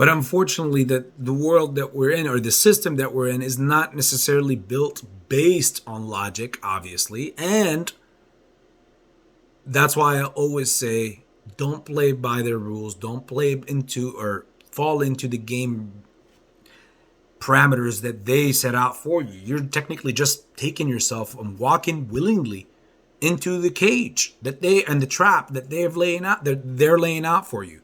But unfortunately, the world that we're in, or the system that we're in, is not necessarily built based on logic, obviously. And that's why I always say, don't play by their rules. Don't play into or fall into the game parameters that they set out for you. You're technically just taking yourself and walking willingly into the cage that they and the trap that they've laying out. They're laying out for you.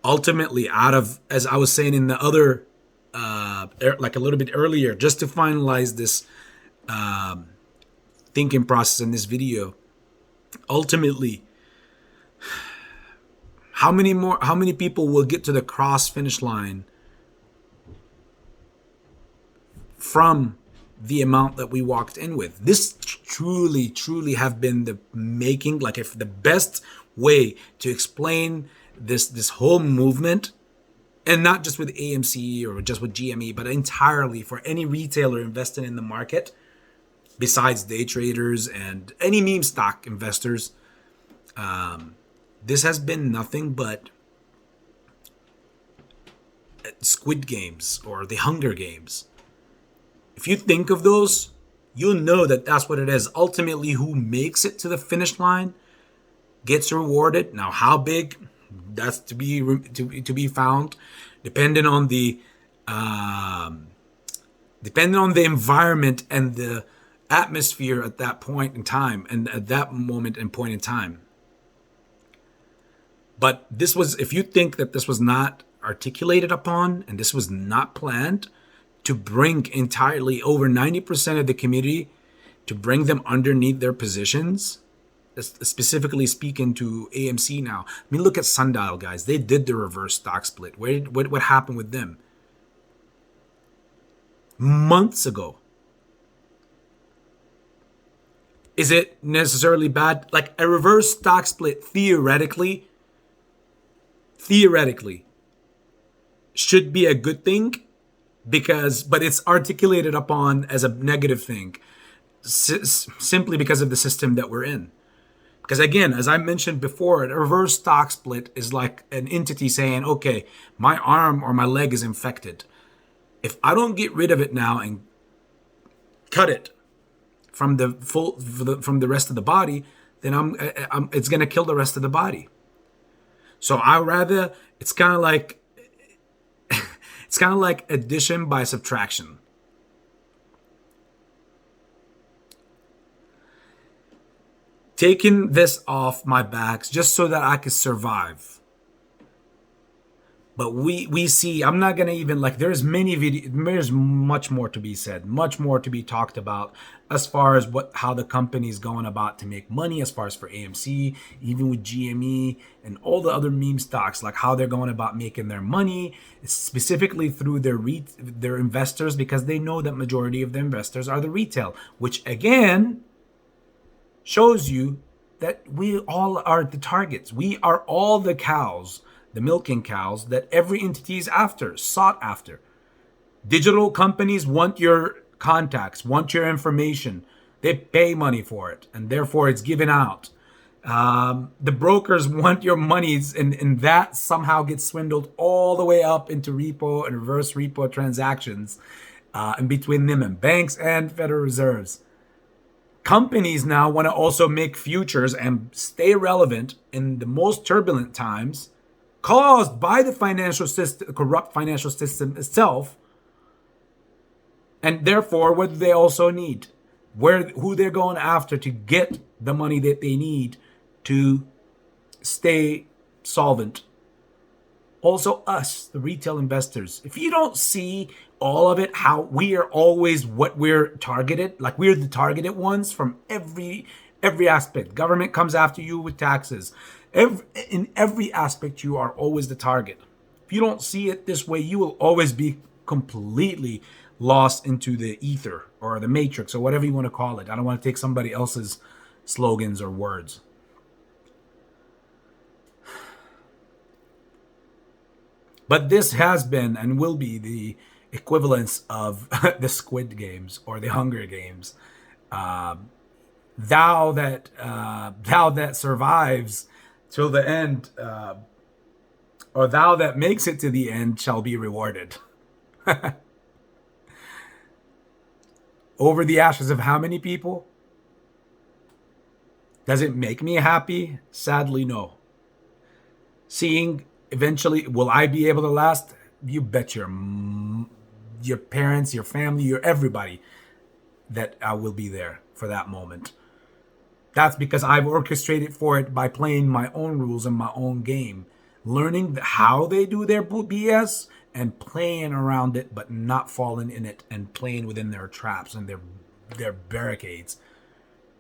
Ultimately, out of, as I was saying in the other, like a little bit earlier, just to finalize this thinking process in this video. Ultimately, how many people will get to the cross finish line from the amount that we walked in with? This truly have been the making, like, if the best way to explain this whole movement, and not just with AMC or just with GME, but entirely for any retailer investing in the market, besides day traders and any meme stock investors. This has been nothing but Squid Games or the Hunger Games. If you think of those, you'll know that that's what it is. Ultimately, who makes it to the finish line gets rewarded. Now, how big? That's to be found, depending on the environment and the atmosphere at that point in time, and at that moment and point in time. But this was, if you think that this was not articulated upon and this was not planned to bring entirely over 90% of the community, to bring them underneath their positions, specifically speaking to AMC now. I mean, look at Sundial, guys. They did the reverse stock split. What happened with them? Months ago. Is it necessarily bad? Like, a reverse stock split, theoretically, should be a good thing, but it's articulated upon as a negative thing, simply because of the system that we're in. Because again, as I mentioned before, a reverse stock split is like an entity saying, okay, my arm or my leg is infected. If I don't get rid of it now and cut it from from the rest of the body, then it's going to kill the rest of the body. So it's kind of like addition by subtraction. Taking this off my backs just so that I could survive. But we see, I'm not going to even, like, there's much more to be said, much more to be talked about as far as how the company's going about to make money, as far as for AMC, even with GME and all the other meme stocks, like how they're going about making their money, specifically through their investors, because they know that majority of the investors are the retail, which again shows you that we all are the targets. We are all the cows, the milking cows that every entity is sought after. Digital companies want your contacts, want your information. They pay money for it, and therefore it's given out. The brokers want your monies, and that somehow gets swindled all the way up into repo and reverse repo transactions, and between them and banks and Federal Reserves. Companies now want to also make futures and stay relevant in the most turbulent times caused by the financial system, corrupt financial system itself. And therefore, what do they also need? Who they're going after to get the money that they need to stay solvent. Also us, the retail investors. If you don't see all of it, how we are always what we're targeted, like we're the targeted ones from every aspect. Government comes after you with taxes. In every aspect, you are always the target. If you don't see it this way, you will always be completely lost into the ether or the matrix or whatever you want to call it. I don't want to take somebody else's slogans or words. But this has been and will be the equivalence of the Squid Games or the Hunger Games. Thou that survives till the end or thou that makes it to the end shall be rewarded. Over the ashes of how many people? Does it make me happy? Sadly, no. Seeing eventually, will I be able to last? You bet your parents, your family, your everybody that I will be there for that moment. That's because I've orchestrated for it by playing my own rules and my own game, learning how they do their BS and playing around it, but not falling in it and playing within their traps and their barricades.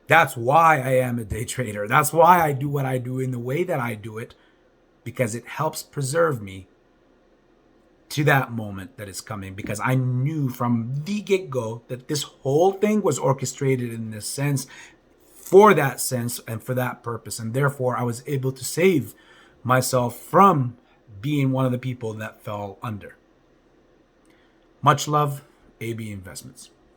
That's why I am a day trader. That's why I do what I do in the way that I do it, because it helps preserve me to that moment that is coming. Because I knew from the get-go that this whole thing was orchestrated in this sense, for that sense and for that purpose, and therefore I was able to save myself from being one of the people that fell under. Much love, AB Investments.